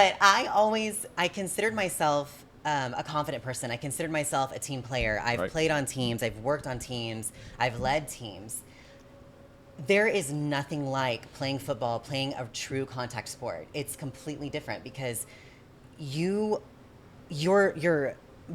But I considered myself a confident person. I considered myself a team player. I've played on teams. I've worked on teams. I've led teams. There is nothing like playing football, playing a true contact sport. It's completely different because you're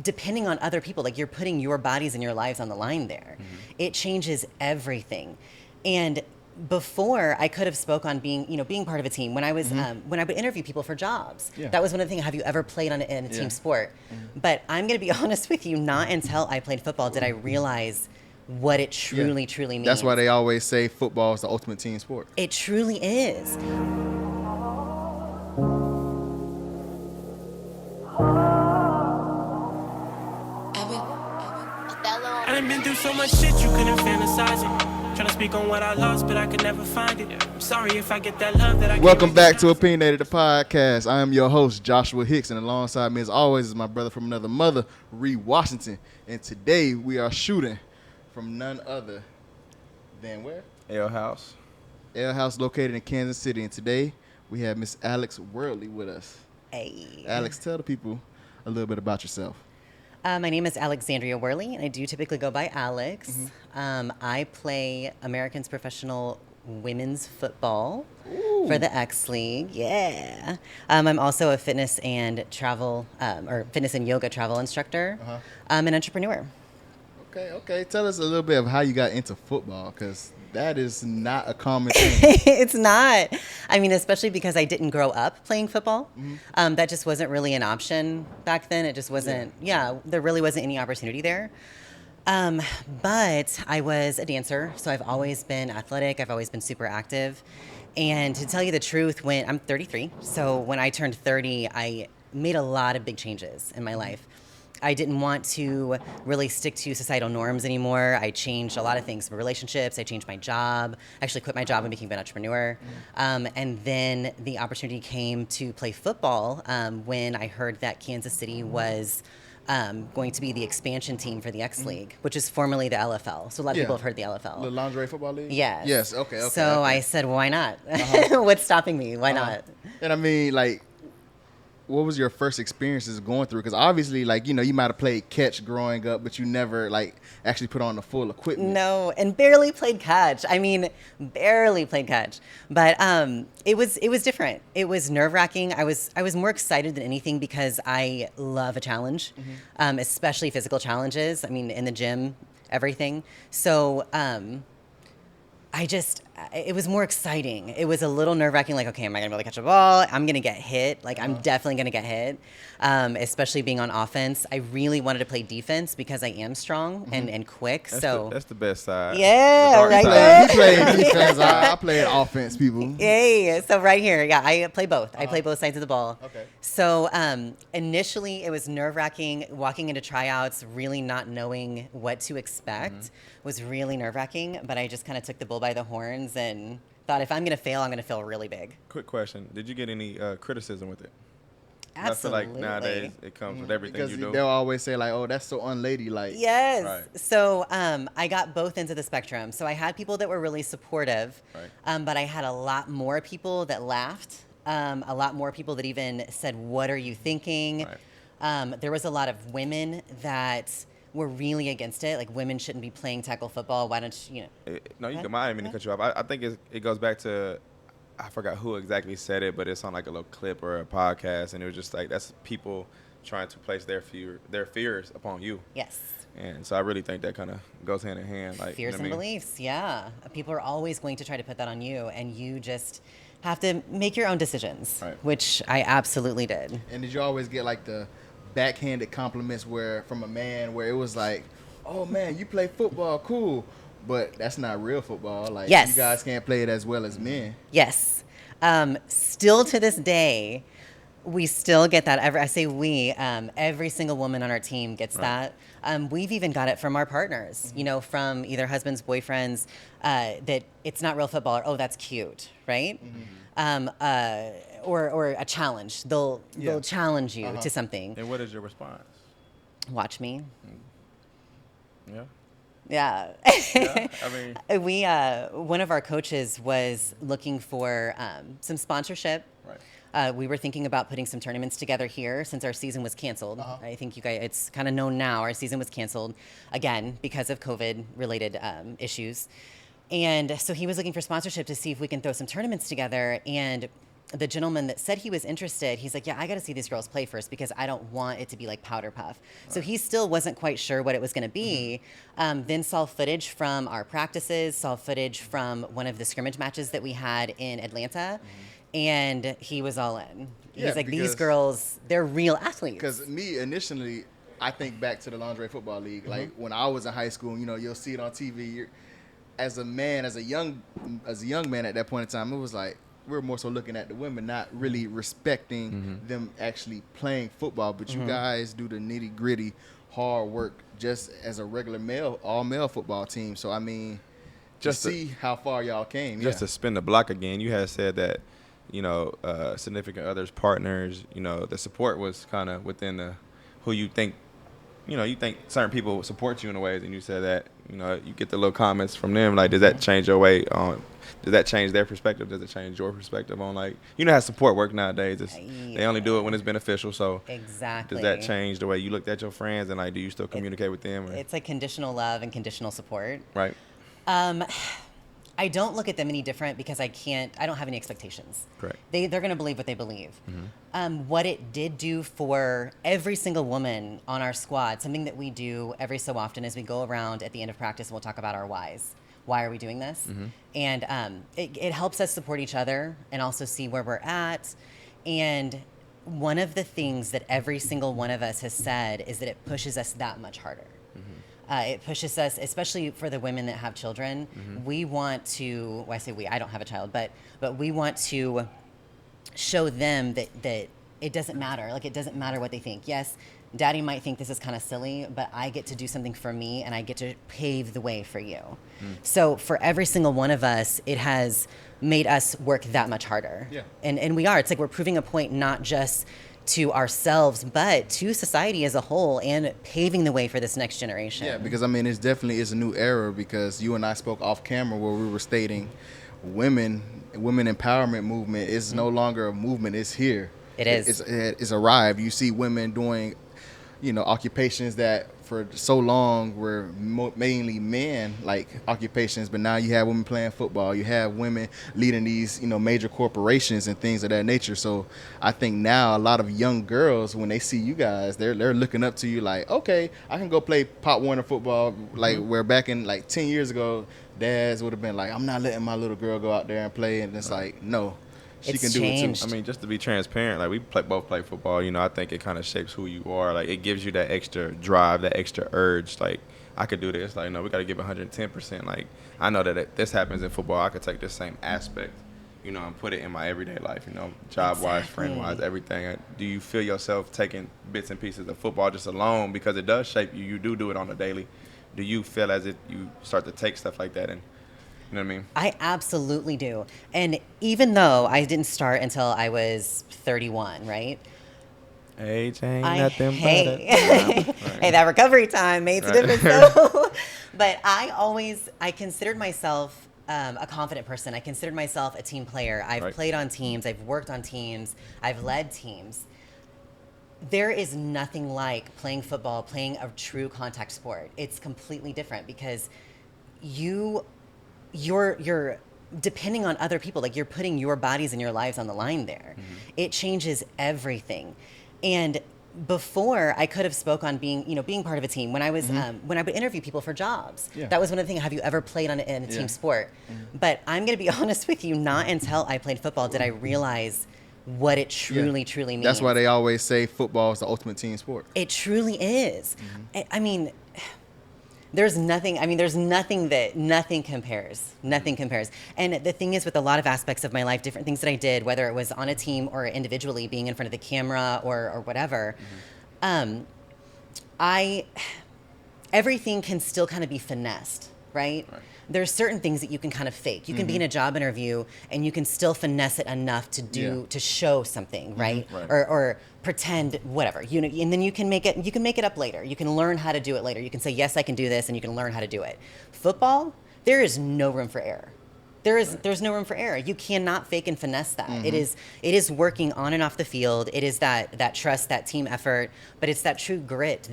depending on other people. Like, you're putting your bodies and your lives on the line there. Mm-hmm. It changes everything. And before, I could have spoke on being part of a team. When I was when I would interview people for jobs, that was one of the things. Have you ever played in a team sport? Mm-hmm. But I'm going to be honest with you. Not until I played football did I realize what it truly means. That's why they always say football is the ultimate team sport. It truly is. I done been through so much shit you couldn't fantasize it. Trying to speak on what I lost, but I could never find it. I'm sorry if I get that love that I Welcome back to Opinionated, the podcast. I am your host, Joshua Hicks, and alongside me, as always, is my brother from another mother, Ree Washington. And today we are shooting from none other than where? Ale House. Ale House, located in Kansas City. And today we have Miss Alex Whirley with us. Hey. Alex, tell the people a little bit about yourself. My name is Alexandria Worley, and I do typically go by Alex. Mm-hmm. I play Americans Professional Women's Football for the S2EP League. Yeah. I'm also a fitness and yoga travel instructor. I'm an entrepreneur. Okay. Tell us a little bit of how you got into football, because that is not a common thing. It's not. I mean, especially because I didn't grow up playing football. Mm-hmm. That just wasn't really an option back then. It just wasn't, there really wasn't any opportunity there. But I was a dancer, so I've always been athletic. I've always been super active. And to tell you the truth, I'm 33, so when I turned 30, I made a lot of big changes in my life. I didn't want to really stick to societal norms anymore. I changed a lot of things, relationships. I changed my job. I actually quit my job and became an entrepreneur. And then the opportunity came to play football when I heard that Kansas City was going to be the expansion team for the S2EP League, which is formerly the LFL. So a lot of people have heard the LFL. The Lingerie Football League? Yes. Yes, okay. So I said, well, why not? What's stopping me? Why not? And I mean, like, what was your first experiences going through? Because obviously, you might have played catch growing up, but you never, actually put on the full equipment. No, and barely played catch. I mean, barely played catch. But it was different. It was nerve-wracking. I was more excited than anything because I love a challenge, especially physical challenges. I mean, in the gym, everything. So it was more exciting. It was a little nerve-wracking, like, okay, am I going to be able to catch a ball? I'm going to get hit. I'm definitely going to get hit, especially being on offense. I really wanted to play defense because I am strong and quick. That's the best side. Yeah, right there. You played defense. I played offense, people. Yay. So right here, I play both. I play both sides of the ball. Okay. So initially, it was nerve-wracking. Walking into tryouts, really not knowing what to expect was really nerve-wracking. But I just kind of took the bull by the horns and thought, if I'm going to fail, I'm going to fail really big. Quick question. Did you get any criticism with it? Absolutely. I feel like nowadays it comes with everything because you do. They'll always say, oh, that's so unladylike. Yes. Right. So I got both ends of the spectrum. So I had people that were really supportive, but I had a lot more people that laughed, a lot more people that even said, what are you thinking? Right. There was a lot of women that were really against it. Like, women shouldn't be playing tackle football. Why don't you, No, you can. I didn't mean to cut you off. I think it goes back to, I forgot who exactly said it, but it's on like a little clip or a podcast, and it was just like, that's people trying to place their fears upon you. Yes. And so I really think that kind of goes hand in hand. Like, fears and beliefs, yeah. People are always going to try to put that on you, and you just have to make your own decisions, which I absolutely did. And did you always get like the backhanded compliments from a man where it was like, oh man, you play football, cool, but that's not real football. Like, yes. You guys can't play it as well as men. Yes. Still to this day, we still get that. I say we, every single woman on our team gets that. We've even got it from our partners, from either husbands, boyfriends, that it's not real football, or, oh, that's cute, right? Or a challenge. They'll challenge you to something. And what is your response? Watch me. Yeah. Yeah. Yeah. I mean, one of our coaches was looking for some sponsorship. Right. We were thinking about putting some tournaments together here since our season was canceled. I think you guys, it's kind of known now, our season was canceled again because of COVID-related issues. And so he was looking for sponsorship to see if we can throw some tournaments together. And the gentleman that said he was interested, he's like, yeah, I got to see these girls play first because I don't want it to be like powder puff. So he still wasn't quite sure what it was going to be. Then saw footage from our practices, saw footage from one of the scrimmage matches that we had in Atlanta. And he was all in. Yeah, He's like, these because- girls, they're real athletes. Because me, initially, I think back to the Lingerie Football League. Like, when I was in high school, you know, you'll see it on TV. As a man, as a young man at that point in time, it was like, we're more so looking at the women, not really respecting them actually playing football. But you guys do the nitty gritty, hard work, just as a regular all male football team. So I mean, just see how far y'all came. Just to spin the block again, you had said that, you know, significant others, partners, you know, the support was kind of within the who you think, you know, you think certain people support you in a ways, and you said that, you know, you get the little comments from them. Like, does that change your way on? Does that change their perspective? Does it change your perspective on, like, you know how support work nowadays? They only do it when it's beneficial. So Exactly. does that change the way you looked at your friends, and like, do you still communicate with them? Or? It's like conditional love and conditional support. Right. I don't look at them any different because I don't have any expectations. Correct. They're going to believe what they believe. What it did do for every single woman on our squad, something that we do every so often is we go around at the end of practice and we'll talk about our whys. Why are we doing this? And it helps us support each other and also see where we're at. And one of the things that every single one of us has said is that it pushes us that much harder. It pushes us, especially for the women that have children. We want to, well, I say we, I don't have a child, but we want to show them that it doesn't matter. Like, it doesn't matter what they think. Yes, Daddy might think this is kind of silly, but I get to do something for me and I get to pave the way for you. So for every single one of us, it has made us work that much harder. Yeah. And we are. It's like we're proving a point not just to ourselves, but to society as a whole, and paving the way for this next generation. Yeah, because I mean, it's definitely is a new era, because you and I spoke off camera where we were stating women empowerment movement is no longer a movement, it's here. It is. It's arrived. You see women doing, you know, occupations that for so long were mainly men like occupations, but now you have women playing football, you have women leading these, you know, major corporations and things of that nature. So I think now a lot of young girls, when they see you guys, they're looking up to you like, okay, I can go play Pop Warner football. Like, where back in like 10 years ago, dads would have been like, I'm not letting my little girl go out there and play. And it's like, no, she It's can do it changed. too. I mean, just to be transparent, like, we both play football. You know, I think it kind of shapes who you are. Like, it gives you that extra drive, that extra urge. Like, I could do this. Like, no, we got to give 110%. Like, I know that if this happens in football, I could take this same aspect, you know, and put it in my everyday life, you know, job-wise, Exactly. friend-wise, everything. Do you feel yourself taking bits and pieces of football just alone, because it does shape you? You do it on a daily. Do you feel as if you start to take stuff like that and, you know what I mean? I absolutely do. And even though I didn't start until I was 31, right? Age ain't Hey, Right. hey, that recovery time makes a difference though. But I considered myself a confident person. I considered myself a team player. I've Right. played on teams. I've worked on teams. I've led teams. There is nothing like playing football, playing a true contact sport. It's completely different because you're depending on other people. Like, you're putting your bodies and your lives on the line there. It changes everything. And before, I could have spoke on being part of a team. When I was when I would interview people for jobs, Yeah. that was one of the things. Have you ever played in a Yeah. team sport? But I'm going to be honest with you. Not until I played football did I realize what it truly means. That's why they always say football is the ultimate team sport. It truly is. I mean, there's nothing compares. Nothing compares. And the thing is, with a lot of aspects of my life, different things that I did, whether it was on a team or individually, being in front of the camera or whatever, everything can still kind of be finessed, right? There's certain things that you can kind of fake. You can be in a job interview and you can still finesse it enough to show something, right? Right. Or pretend whatever. And then you can make it up later. You can learn how to do it later. You can say, yes, I can do this, and you can learn how to do it. Football, there is no room for error. There's no room for error. You cannot fake and finesse that. It is working on and off the field. It is that trust, that team effort, but it's that true grit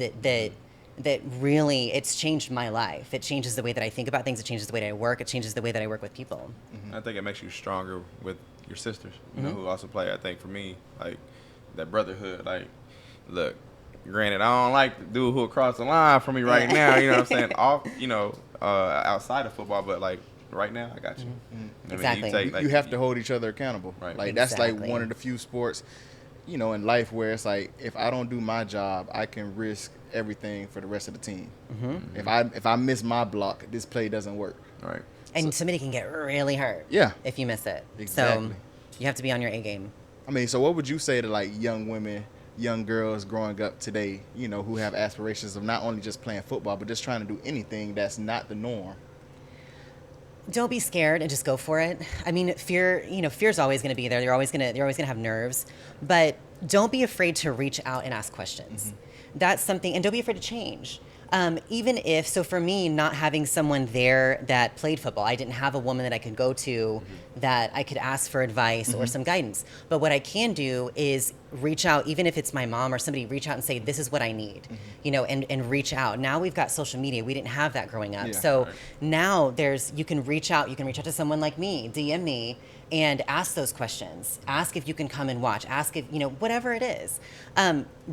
that really, it's changed my life. It changes the way that I think about things. It changes the way that I work. It changes the way that I work with people. I think it makes you stronger with your sisters, you know, who also play. I think for me, like that brotherhood, like, look, granted, I don't like the dude who across the line from me right now, you know what I'm saying, off, you know, outside of football, but like right now, I got you. Exactly. I mean, You have to hold each other accountable. Right. Like that's like Exactly. one of the few sports, you know, in life where it's like if I don't do my job, I can risk everything for the rest of the team. If I miss my block, this play doesn't work. right. And somebody can get really hurt if you miss it. Exactly. So you have to be on your A game. I mean, so what would you say to like young women, young girls growing up today, you know, who have aspirations of not only just playing football, but just trying to do anything that's not the norm? Don't be scared and just go for it. I mean, fear's always going to be there. You're always going to have nerves, but don't be afraid to reach out and ask questions. That's something, and don't be afraid to change. Even if, so for me, not having someone there that played football, I didn't have a woman that I could go to that I could ask for advice or some guidance. But what I can do is reach out, even if it's my mom or somebody, reach out and say, this is what I need, you know, and reach out. Now we've got social media. We didn't have that growing up. Yeah. So now you can reach out to someone like me, DM me, and ask those questions. Ask if you can come and watch. Ask if, you know, whatever it is.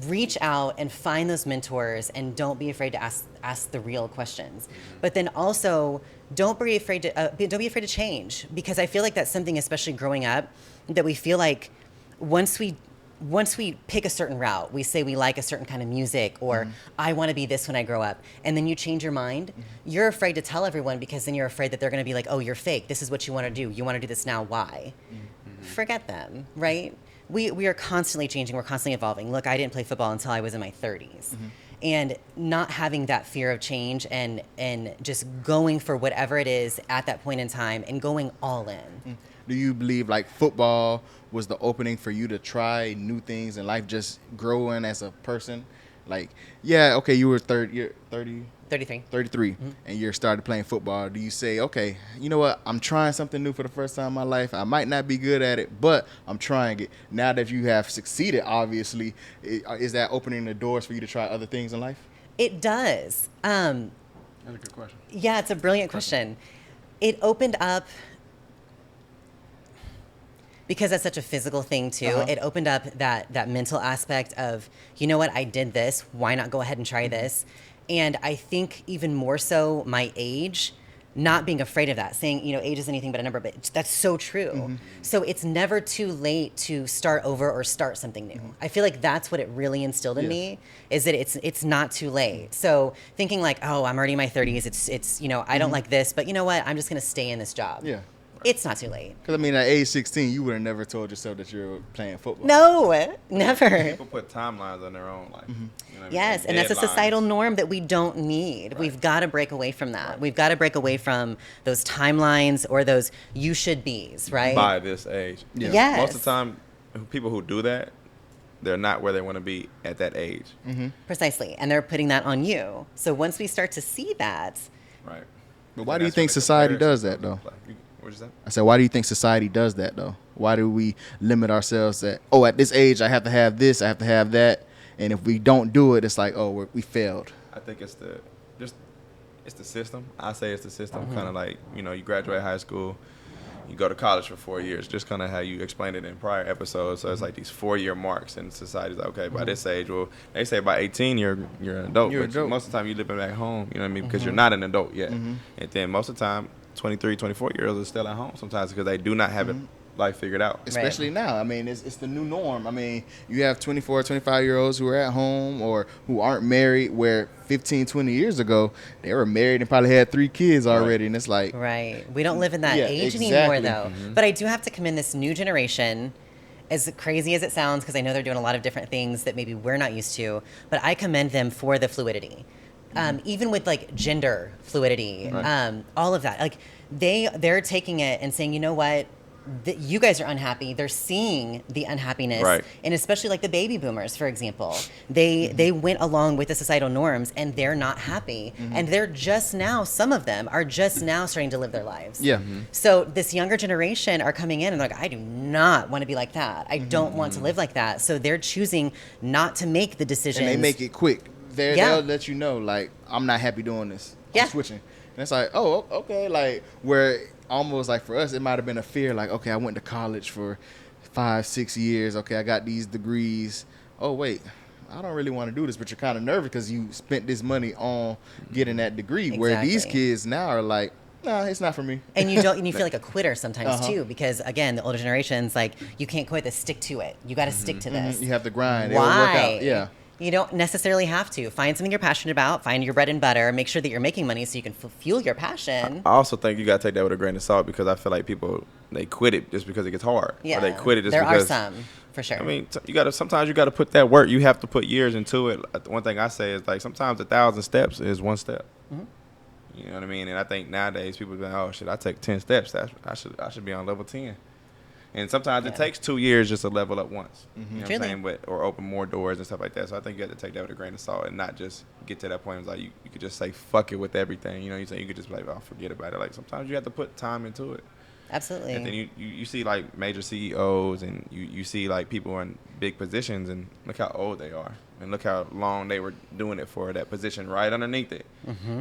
Reach out and find those mentors, and don't be afraid to ask the real questions. But then also, don't be afraid to change, because I feel like that's something, especially growing up, that we feel like once we pick a certain route, we say we like a certain kind of music, or I want to be this when I grow up, and then you change your mind, you're afraid to tell everyone, because then you're afraid that they're going to be like, oh, you're fake. This is what you want to do. You want to do this now. Why? Forget them, right? We are constantly changing. We're constantly evolving. Look, I didn't play football until I was in my 30s. And not having that fear of change and just going for whatever it is at that point in time and going all in. Do you believe like football was the opening for you to try new things in life, just growing as a person? Like, yeah, okay, you were 33, 33. and you started playing football. Do you say, okay, you know what, I'm trying something new for the first time in my life. I might not be good at it, but I'm trying it. Now that you have succeeded, obviously, is that opening the doors for you to try other things in life? It does. That's a good question. Yeah, it's a brilliant question. It opened up, because that's such a physical thing too, it opened up that mental aspect of, you know what, I did this, why not go ahead and try this? And I think even more so my age, not being afraid of that, saying, you know, age is anything but a number, but that's so true. So it's never too late to start over or start something new. I feel like that's what it really instilled in me, is that it's not too late. So thinking like, oh, I'm already in my 30s, it's you know, I don't like this, but you know what, I'm just gonna stay in this job. Yeah. It's not too late. Because, I mean, at age 16, you would have never told yourself that you were playing football. No, never. People put timelines on their own life. You know what I mean? Yes, and that's a Deadlines. societal norm that we don't need. Right. We've got to break away from that. We've got to break away from those timelines or those you should be's, right? By this age. Yeah. Yes. Most of the time, people who do that, they're not where they want to be at that age. Precisely, and they're putting that on you. So once we start to see that, Right. But why And do you that's think where the society does comparison that, though? comes into play. What'd you say? I said, why do you think society does that, though? Why do we limit ourselves that, oh, at this age, I have to have this, I have to have that, and if we don't do it, it's like, oh, we failed. I think it's the system. I say it's the system. Kind of like, you know, you graduate high school, you go to college for 4 years, just kind of how you explained it in prior episodes. So it's like these 4-year marks, and society's like, okay, by this age, well, they say by 18 you're an adult, You're an but adult. most of the time you're living back home, you know what I mean, because you're not an adult yet. And then most of the time, 23, 24-year-olds are still at home sometimes because they do not have it life figured out. Especially now. I mean, it's the new norm. I mean, you have 24, 25-year-olds who are at home or who aren't married, where 15, 20 years ago, they were married and probably had 3 kids already. And it's like, right? We don't live in that Yeah, age exactly. anymore, though. But I do have to commend this new generation, as crazy as it sounds, because I know they're doing a lot of different things that maybe we're not used to, but I commend them for the fluidity. Even with like gender fluidity, all of that, like they're taking it and saying, you know what, you guys are unhappy. They're seeing the unhappiness, Right. and especially like the baby boomers, for example, they went along with the societal norms, and they're not happy, and they're just now. Some of them are just now starting to live their lives. Yeah. So this younger generation are coming in and they're like, I do not want to be like that. I don't want to live like that. So they're choosing not to make the decisions. And they make it quick. Yeah. They'll let you know, like, I'm not happy doing this. Yeah. I'm switching. And it's like, oh, okay. Like, where almost like for us, it might have been a fear, like, okay, I went to college for 5-6 years. Okay, I got these degrees. Oh, wait, I don't really want to do this. But you're kind of nervous because you spent this money on getting that degree. Where these Exactly. kids now are like, nah, it's not for me. And you feel like a quitter sometimes too, because again, the older generations, like, you can't quit this, stick to it. You got to stick to this. You have to grind. It will work Why? out. Yeah. You don't necessarily have to. Find something you're passionate about, find your bread and butter, make sure that you're making money so you can fuel your passion. I also think you gotta take that with a grain of salt because I feel like people they quit it just because it gets hard, Yeah. or they quit it just there because. are some, for sure. I mean, sometimes you gotta put that work. You have to put years into it. One thing I say is like sometimes 1,000 steps is one step. You know what I mean? And I think nowadays people be like, oh shit, I take 10 steps. I should be on level 10. And sometimes it takes 2 years just to level up once. You know what I'm Truly. saying? Or open more doors and stuff like that. So I think you have to take that with a grain of salt and not just get to that point. It's like you could just say fuck it with everything. You know, you could just be like, oh, forget about it. Like sometimes you have to put time into it. Absolutely. And then you see like major CEOs and you see like people in big positions and look how old they are. And look how long they were doing it for that position right underneath it.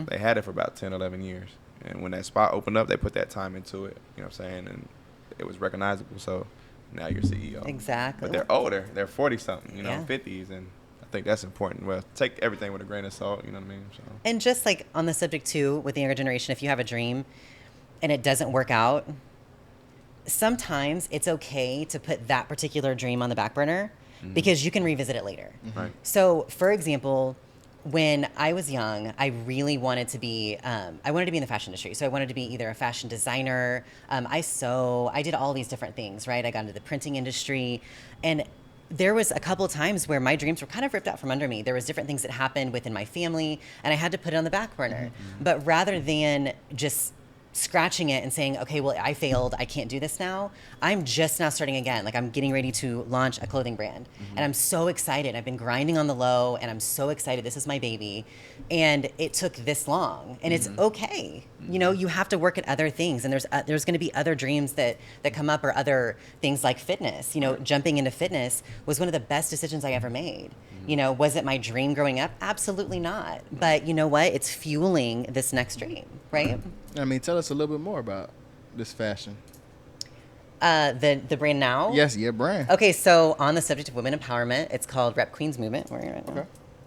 They had it for about 10, 11 years. And when that spot opened up, they put that time into it. You know what I'm saying? And it was recognizable. So now you're CEO. Exactly. But they're older. They're 40-something, you know, Yeah. 50s. And I think that's important. Well, take everything with a grain of salt. You know what I mean? So. And just like on the subject too, with the younger generation, if you have a dream and it doesn't work out, sometimes it's okay to put that particular dream on the back burner because you can revisit it later. Right. So, for example, when I was young, I really wanted to be, I wanted to be in the fashion industry. So I wanted to be either a fashion designer, I sew, I did all these different things, right? I got into the printing industry. And there was a couple of times where my dreams were kind of ripped out from under me. There was different things that happened within my family, and I had to put it on the back burner. But rather than just scratching it and saying, okay, well, I failed, I can't do this now, I'm just now starting again. Like, I'm getting ready to launch a clothing brand. And I'm so excited. I've been grinding on the low, and I'm so excited. This is my baby. And it took this long, and it's okay. You know, you have to work at other things, and there's going to be other dreams that come up, or other things like fitness. You know, jumping into fitness was one of the best decisions I ever made. You know, was it my dream growing up? Absolutely not. But you know what? It's fueling this next dream, right? I mean, tell us a little bit more about this fashion. The brand now? Yes, your brand. Okay, so on the subject of women empowerment, it's called Rep Queens Movement. Where are you right now? Okay.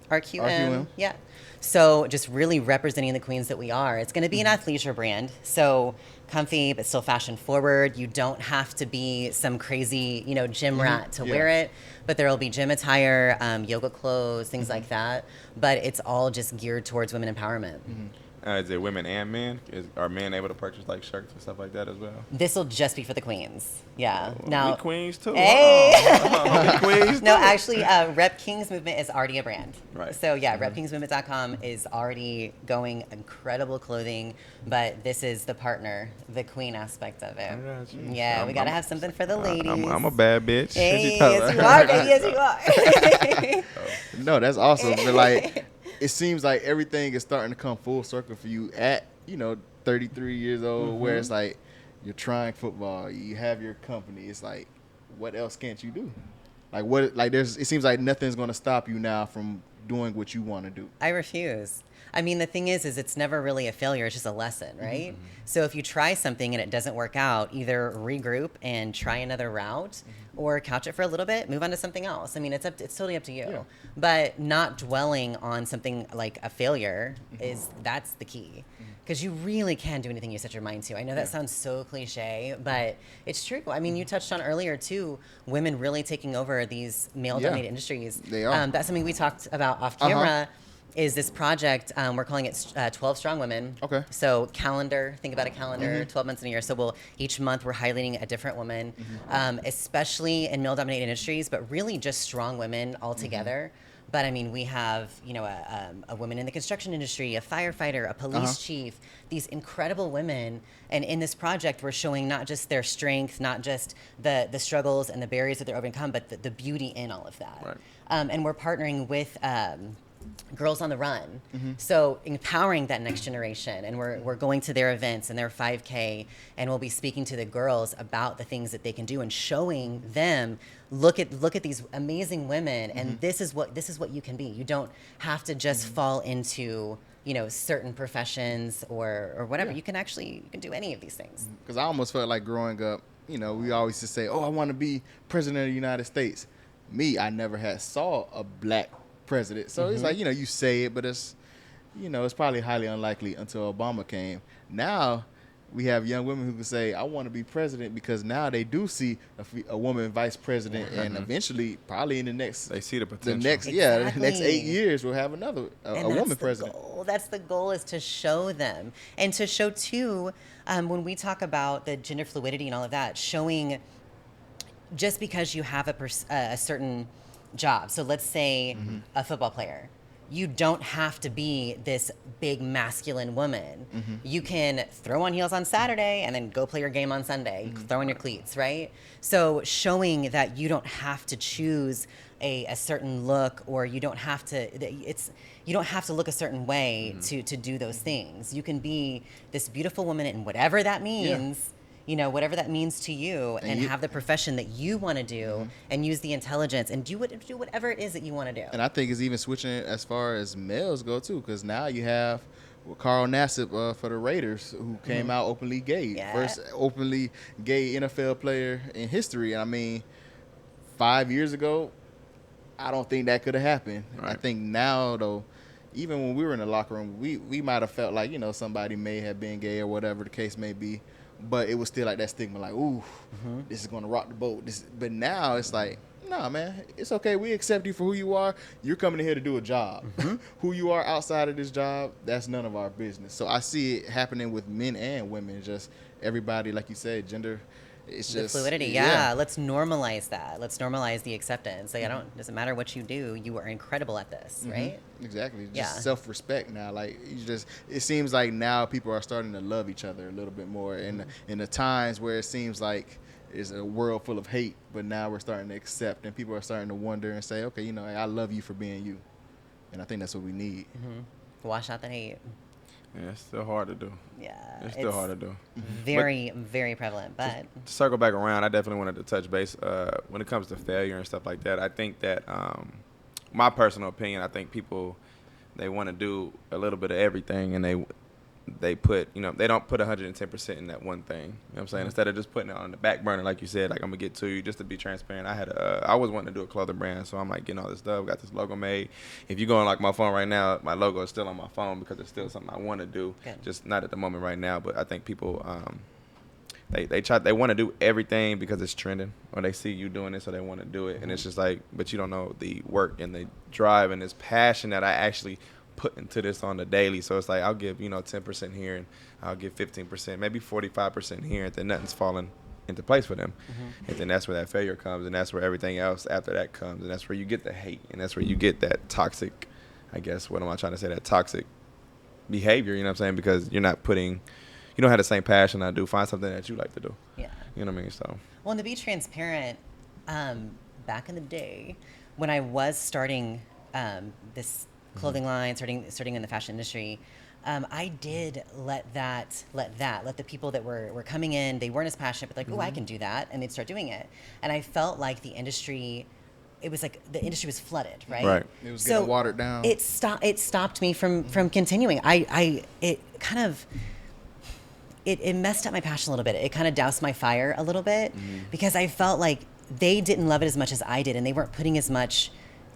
RQM. RQM. Yeah. So just really representing the queens that we are. It's going to be an athleisure brand. So comfy, but still fashion forward. You don't have to be some crazy, you know, gym rat to wear it. But there will be gym attire, yoga clothes, things like that. But it's all just geared towards women empowerment. Is it women and men? Are men able to purchase like shirts and stuff like that as well? This will just be for the queens. Yeah. Well, Now, we queens too. Hey! We queens No, too. actually, Rep Kings Movement is already a brand. Right. So yeah, repkingsmovement.com is already going incredible clothing, but this is the partner, the queen aspect of it. I got you. Yeah, we gotta have something for the ladies. I'm a bad bitch. Hey, yes you are. Baby, yes you are. No, that's awesome. But like, it seems like everything is starting to come full circle for you at, 33 years old, where it's like you're trying football, you have your company. It's like, what else can't you do? Like what? Like it seems like nothing's going to stop you now from doing what you want to do. I refuse. I mean, the thing is it's never really a failure. It's just a lesson, right? So if you try something and it doesn't work out, either regroup and try another route, or couch it for a little bit, move on to something else. I mean, it's totally up to you. Yeah. But not dwelling on something like a failure that's the key. Because you really can do anything you set your mind to. I know that sounds so cliche, but it's true. I mean, you touched on earlier too, women really taking over these male-dominated industries. They are. That's something we talked about off camera. Is this project, we're calling it 12 Strong Women. Okay. So calendar, think about a calendar, 12 months in a year. So each month we're highlighting a different woman, especially in male-dominated industries, but really just strong women altogether. But I mean, we have, a woman in the construction industry, a firefighter, a police chief, these incredible women. And in this project, we're showing not just their strength, not just the struggles and the barriers that they're overcome, but the beauty in all of that. Right. And we're partnering with Girls on the Run. So empowering that next generation. And we're going to their events and their 5K, and we'll be speaking to the girls about the things that they can do and showing them, look at these amazing women, and this is what you can be. You don't have to just fall into certain professions or whatever. You can do any of these things. Because I almost felt like growing up, we always just say, oh, I want to be president of the United States. Me, I never had saw a black president. So it's like, you say it, but it's, it's probably highly unlikely until Obama came. Now we have young women who can say, I want to be president, because now they do see a woman vice president, and eventually, probably in the next, They see the potential. the next 8 years, we'll have another a woman president. That's the goal, is to show them, and to show too, when we talk about the gender fluidity and all of that, showing just because you have a certain job. So let's say a football player. You don't have to be this big masculine woman. You can throw on heels on Saturday and then go play your game on Sunday. You can throw on your cleats, right? So showing that you don't have to choose a certain look, or you don't have to look a certain way to do those things. You can be this beautiful woman in whatever that means. Whatever that means to you, and have the profession that you want to do, and use the intelligence and do whatever it is that you want to do. And I think it's even switching as far as males go too, because now you have Carl Nassib for the Raiders, who came out openly gay, first openly gay NFL player in history. I mean, 5 years ago, I don't think that could have happened. Right. I think now, though, even when we were in the locker room, we might have felt like somebody may have been gay or whatever the case may be. But it was still like that stigma, like, ooh, this is going to rock the boat. But now it's like, nah, man, it's okay. We accept you for who you are. You're coming in here to do a job. Who you are outside of this job, that's none of our business. So I see it happening with men and women. Just everybody, like you said, gender. It's the just fluidity, yeah. Let's normalize that. Let's normalize the acceptance. Like, doesn't matter what you do, you are incredible at this, right? Exactly. Just self-respect now. Like, it seems like now people are starting to love each other a little bit more. And in the times where it seems like it's a world full of hate, but now we're starting to accept, and people are starting to wonder and say, okay, I love you for being you. And I think that's what we need. Wash out the hate. Yeah, it's still hard to do. Yeah. It's still hard to do. Very, very prevalent. But to circle back around, I definitely wanted to touch base when it comes to failure and stuff like that. I think that, my personal opinion, I think people, they want to do a little bit of everything, and they put, they don't put 110% in that one thing. You know what I'm saying? Instead of just putting it on the back burner, like you said, like, I'm going to get to you. Just to be transparent, I was wanting to do a clothing brand, so I'm like getting all this stuff, got this logo made. If you go on like my phone right now, my logo is still on my phone because it's still something I want to do. Good. Just not at the moment right now, but I think people, they want to do everything because it's trending, or they see you doing it, so they want to do it. And it's just like, but you don't know the work and the drive and this passion that I actually put into this on the daily. So it's like, I'll give 10% here, and I'll give 15%, maybe 45% here, and then nothing's falling into place for them. And then that's where that failure comes, and that's where everything else after that comes, and that's where you get the hate, and that's where you get that toxic, I guess, what am I trying to say, that toxic behavior, you know what I'm saying? Because you don't have the same passion I do. Find something that you like to do. Yeah. You know what I mean? So. Well, and to be transparent, back in the day when I was starting this clothing line, starting in the fashion industry, I did let the people that were coming in, they weren't as passionate, but like, oh, I can do that, and they'd start doing it. And I felt like the industry, it was like the industry was flooded, right? Right. It was getting watered down. It stopped me from continuing. It messed up my passion a little bit. It kind of doused my fire a little bit, because I felt like they didn't love it as much as I did, and they weren't putting as much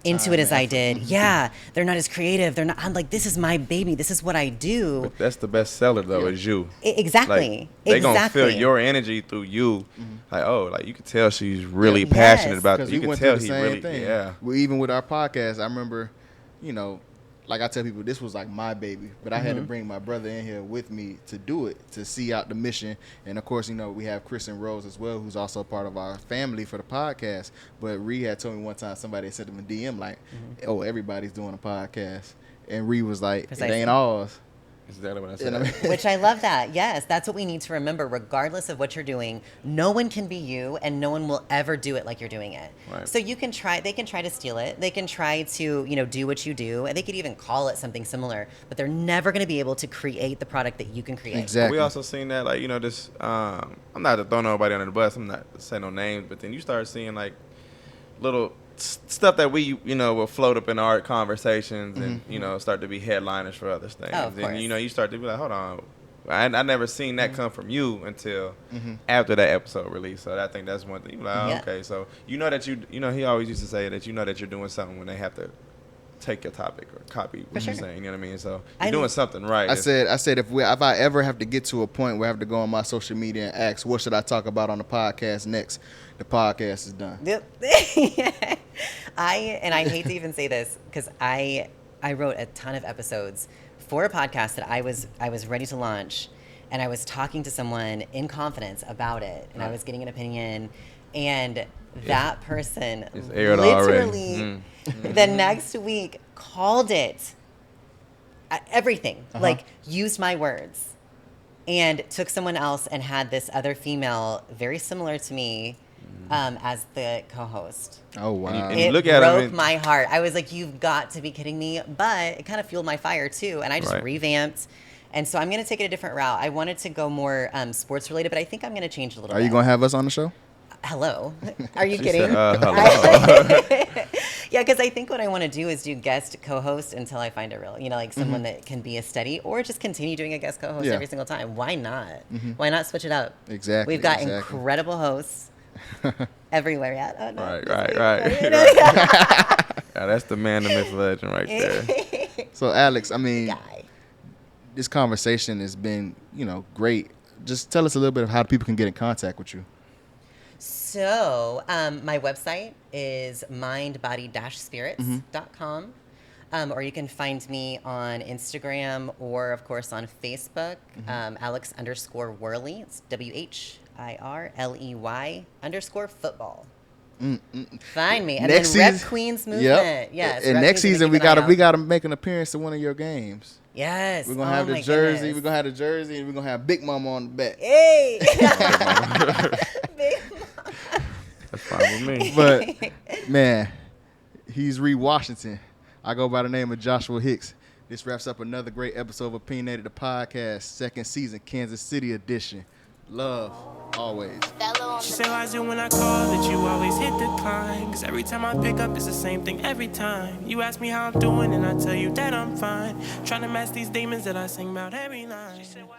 into it as I did. Yeah, they're not as creative. They're not. I'm like, this is my baby. This is what I do. But that's the best seller though, is you. Exactly. Like, they gonna feel your energy through you. Like, oh, like you can tell she's really passionate about it. You can tell he really. Thing. Yeah. Well, even with our podcast, I remember, like I tell people, this was like my baby, but I had to bring my brother in here with me to do it, to see out the mission. And of course, you know, we have Chris and Rose as well, who's also part of our family for the podcast. But Ree had told me one time, somebody sent him a DM like, oh, everybody's doing a podcast. And Ree was like, Precisely. It ain't ours. Exactly what I You said. know what I mean? Which I love that. Yes, that's what we need to remember. Regardless of what you're doing, no one can be you, and no one will ever do it like you're doing it. Right. So you can try. They can try to steal it. They can try to, you know, do what you do, and they could even call it something similar. But they're never going to be able to create the product that you can create. Exactly. We also seen that, like, you know, this. I'm not to throw nobody under the bus. I'm not saying no names, but then you start seeing like little stuff that we, you know, will float up in our conversations and, you know, start to be headliners for other things. Oh, of course. And, you know, you start to be like, hold on. I never seen that come from you until after that episode release. So I think that's one thing. You're like, oh, Yeah. okay. So you know that you know, he always used to say that you know that you're doing something when they have to take your topic or copy what For you're sure. saying. You know what I mean? So I you're doing know. something right. I said if I ever have to get to a point where I have to go on my social media and ask what should I talk about on the podcast next, the podcast is done. Yep. I hate to even say this because I wrote a ton of episodes for a podcast that I was ready to launch, and I was talking to someone in confidence about it, and I was getting an opinion, and that person It's aired already. literally the next week called it everything, like used my words, and took someone else and had this other female very similar to me as the co-host. Oh wow. And you It look at 'em broke and- my heart. I was like, you've got to be kidding me. But it kind of fueled my fire too. And I just Right. revamped. And so I'm going to take it a different route. I wanted to go more sports related, but I think I'm going to change a little Are bit. you gonna have us on the show? Hello. Are you She kidding? said, hello. Yeah, because I think what I want to do is do guest co-host until I find a real, you know, like someone that can be a steady, or just continue doing a guest co-host Yeah. every single time. Why not? Why not switch it up? Exactly, We've got exactly. incredible hosts everywhere. Yeah. Oh, no. Right. Yeah, that's the man, the myth, legend right there. So Alex, I mean, Guy. this conversation has been, you know, great. Just tell us a little bit of how people can get in contact with you. So, my website is mindbody-spirits.com. Or you can find me on Instagram or, of course, on Facebook, Alex_Whirley. It's WHIRLEY_football. Find me. And Next then Rep season- Queens Movement. Yep. Yes. And Rep next Queens season Movement, we keep an eye gotta out. make an appearance to one of your games. Yes. We're gonna Oh have the my jersey. goodness. We're gonna have the jersey, and we're gonna have Big Mama on the back. Hey. Big That's fine with me. But man, he's Ree Washington. I go by the name of Joshua Hicks. This wraps up another great episode of Opinionated, the podcast, second season, Kansas City edition. Love, always. She said, why is it when I call that you always hit decline? Cause every time I pick up, it's the same thing every time. You ask me how I'm doing, and I tell you that I'm fine. Trying to mask these demons that I sing about every night. She said, why